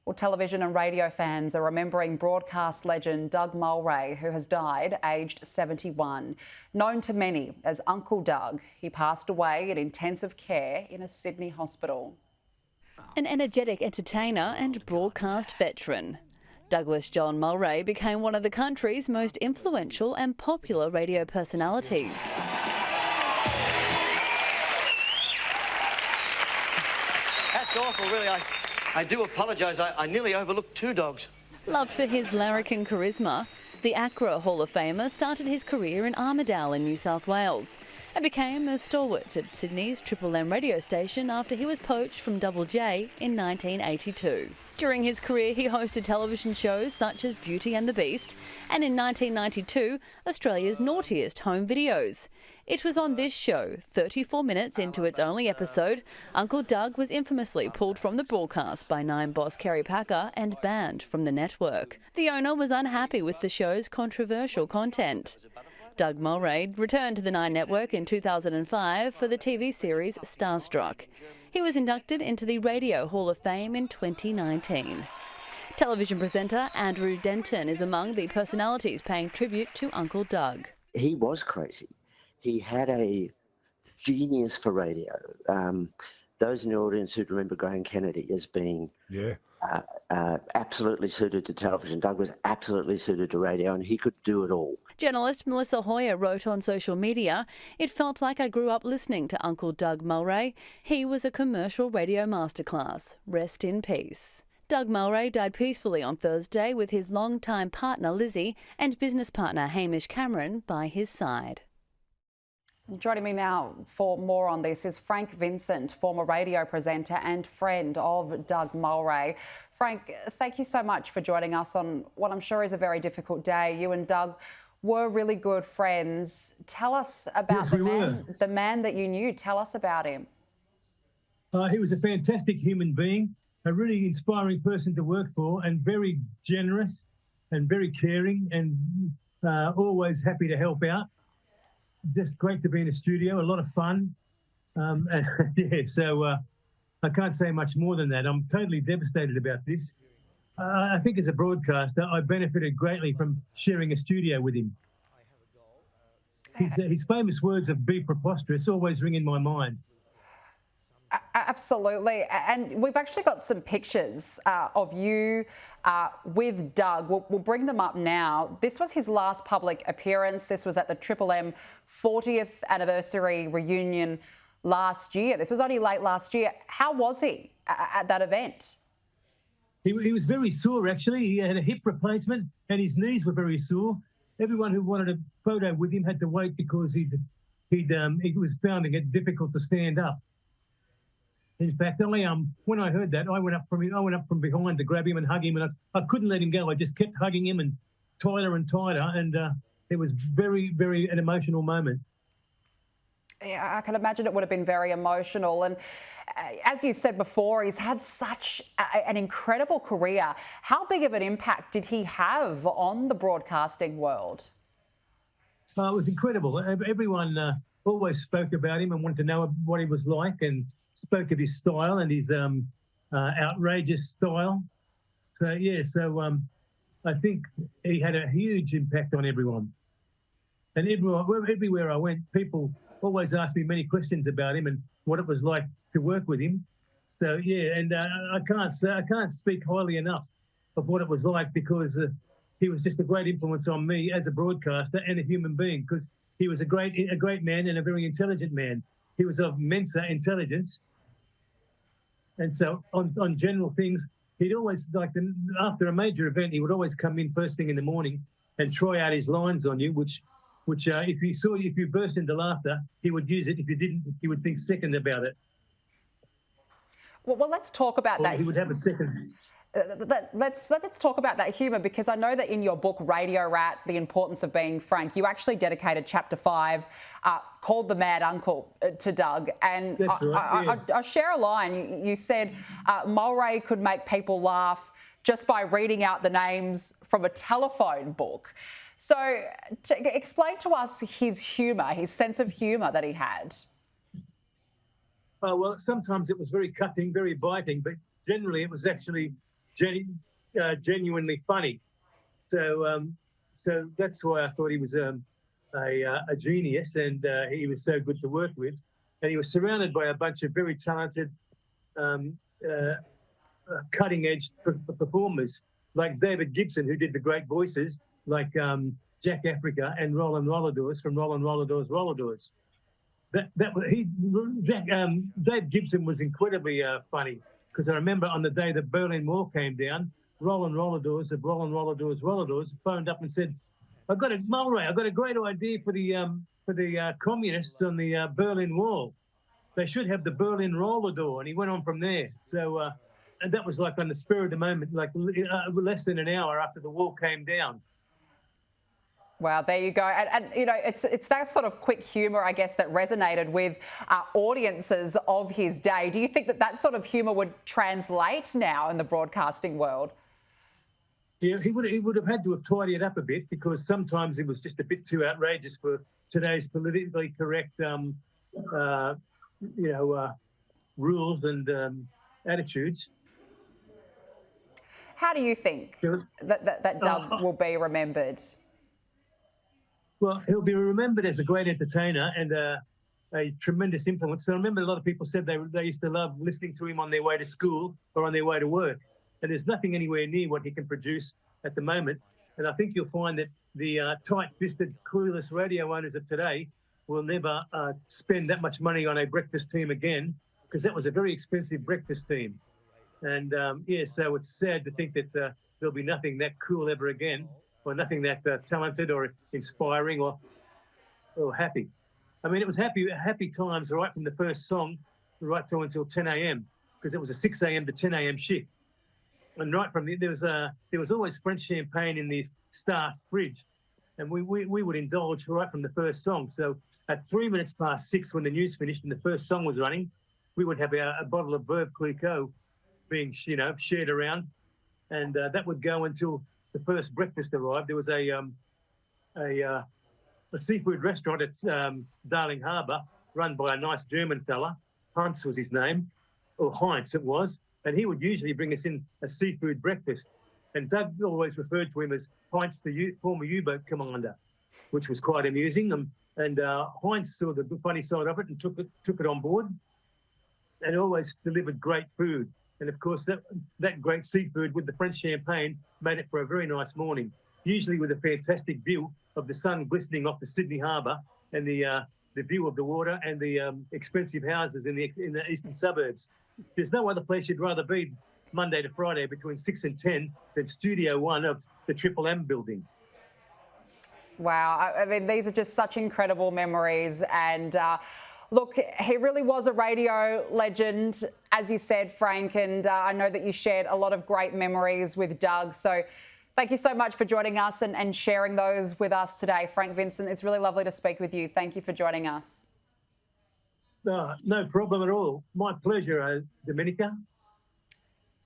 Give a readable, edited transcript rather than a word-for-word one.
Well, television and radio fans are remembering broadcast legend Doug Mulray, who has died aged 71. Known to many as Uncle Doug, he passed away in intensive care in a Sydney hospital. An energetic entertainer and broadcast veteran, Douglas John Mulray became one of the country's most influential and popular radio personalities. That's awful, really. I do apologise. I nearly overlooked two dogs. Loved for his larrikin charisma, the ACRA Hall of Famer started his career in Armidale in New South Wales and became a stalwart at Sydney's Triple M radio station after he was poached from Double J in 1982. During his career, he hosted television shows such as Beauty and the Beast and in 1992, Australia's Naughtiest Home Videos. It was on this show, 34 minutes into its only episode, Uncle Doug was infamously pulled from the broadcast by Nine boss Kerry Packer and banned from the network. The owner was unhappy with the show's controversial content. Doug Mulray returned to the Nine network in 2005 for the TV series Starstruck. He was inducted into the Radio Hall of Fame in 2019. Television presenter Andrew Denton is among the personalities paying tribute to Uncle Doug. He was crazy. He had a genius for radio. Those in the audience who'd remember Graham Kennedy as being absolutely suited to television. Doug was absolutely suited to radio, and he could do it all. Journalist Melissa Hoyer wrote on social media, "It felt like I grew up listening to Uncle Doug Mulray. He was a commercial radio masterclass. Rest in peace." Doug Mulray died peacefully on Thursday with his longtime partner Lizzie and business partner Hamish Cameron by his side. Joining me now for more on this is Frank Vincent, former radio presenter and friend of Doug Mulray. Frank, thank you so much for joining us on what I'm sure is a very difficult day. You and Doug were really good friends. Tell us about the man that you knew. Tell us about him. He was a fantastic human being, a really inspiring person to work for, and very generous and very caring and always happy to help out. Just great to be in the studio, a lot of fun. I can't say much more than that. I'm totally devastated about this. I think as a broadcaster, I benefited greatly from sharing a studio with him. His famous words of "be preposterous" always ring in my mind. Absolutely. And we've actually got some pictures of you with Doug. We'll bring them up now. This was his last public appearance. This was at the Triple M 40th anniversary reunion last year. This was only late last year. How was he at that event? He was very sore, actually. He had a hip replacement and his knees were very sore. Everyone who wanted a photo with him had to wait because he was finding it difficult to stand up. In fact, when I heard that, I went up from behind to grab him and hug him, and I couldn't let him go. I just kept hugging him and tighter, and it was very, very an emotional moment. Yeah, I can imagine it would have been very emotional. And as you said before, he's had such an incredible career. How big of an impact did he have on the broadcasting world? It was incredible. Everyone always spoke about him and wanted to know what he was like, and spoke of his style and his outrageous style. I think he had a huge impact on everyone. And everywhere I went, people always asked me many questions about him and what it was like to work with him. I can't speak highly enough of what it was like, because he was just a great influence on me as a broadcaster and a human being, because he was a great man and a very intelligent man. He was of Mensa intelligence. And so on general things, he'd always, after a major event, he would always come in first thing in the morning and try out his lines on you, which if you burst into laughter, he would use it. If you didn't, he would think second about it. Well, let's talk about that. He would have a second. Let's talk about that humour, because I know that in your book, Radio Rat, The Importance of Being Frank, you actually dedicated chapter 5 called The Mad Uncle to Doug. And That's right, I share a line. You said Mulray could make people laugh just by reading out the names from a telephone book. So explain to us his humour, his sense of humour that he had. Well, sometimes it was very cutting, very biting, but generally it was actually genuinely funny. So that's why I thought he was a genius, and he was so good to work with. And he was surrounded by a bunch of very talented, cutting-edge performers, like David Gibson, who did the great voices, like Jack Africa and Roland Rolladors from Roland Rolladors. Dave Gibson was incredibly funny, because I remember on the day the Berlin Wall came down, Roland Rolladors of Roland Rolladors phoned up and said, I've got a great idea for the communists on the Berlin Wall. They should have the Berlin Rollador. And he went on from there. So, and that was like on the spur of the moment, like less than an hour after the wall came down. Wow, there you go. And you know, it's that sort of quick humour, I guess, that resonated with audiences of his day. Do you think that sort of humour would translate now in the broadcasting world? Yeah, he would have had to have tidied it up a bit, because sometimes it was just a bit too outrageous for today's politically correct, rules and attitudes. How do you think that Doug will be remembered? Well, he'll be remembered as a great entertainer and a tremendous influence. So I remember a lot of people said they used to love listening to him on their way to school or on their way to work. And there's nothing anywhere near what he can produce at the moment. And I think you'll find that the tight-fisted, clueless radio owners of today will never spend that much money on a breakfast team again, because that was a very expensive breakfast team. And so it's sad to think that there'll be nothing that cool ever again, or nothing that talented or inspiring or happy. I mean, it was happy times right from the first song right through until 10 a.m. because it was a 6 a.m. to 10 a.m. shift. And right from there was always French champagne in the staff fridge, and we would indulge right from the first song. So at 6:03, when the news finished and the first song was running, we would have a bottle of Veuve Clicquot being shared around, and that would go until the first breakfast arrived. There was a seafood restaurant at Darling Harbour, run by a nice German fella. Hans was his name, or Heinz it was, and he would usually bring us in a seafood breakfast. And Doug always referred to him as Heinz, the former U-boat commander, which was quite amusing. And Heinz saw the funny side of it and took it on board, and always delivered great food. And of course, that great seafood with the French champagne made it for a very nice morning, usually with a fantastic view of the sun glistening off the Sydney Harbour and the view of the water and the expensive houses in the eastern suburbs. There's no other place you'd rather be Monday to Friday between 6 and 10 than Studio 1 of the Triple M building. Wow. I mean, these are just such incredible memories. And look, he really was a radio legend, as you said, Frank. And I know that you shared a lot of great memories with Doug. So thank you so much for joining us and sharing those with us today, Frank Vincent. It's really lovely to speak with you. Thank you for joining us. No problem at all. My pleasure, Dominica.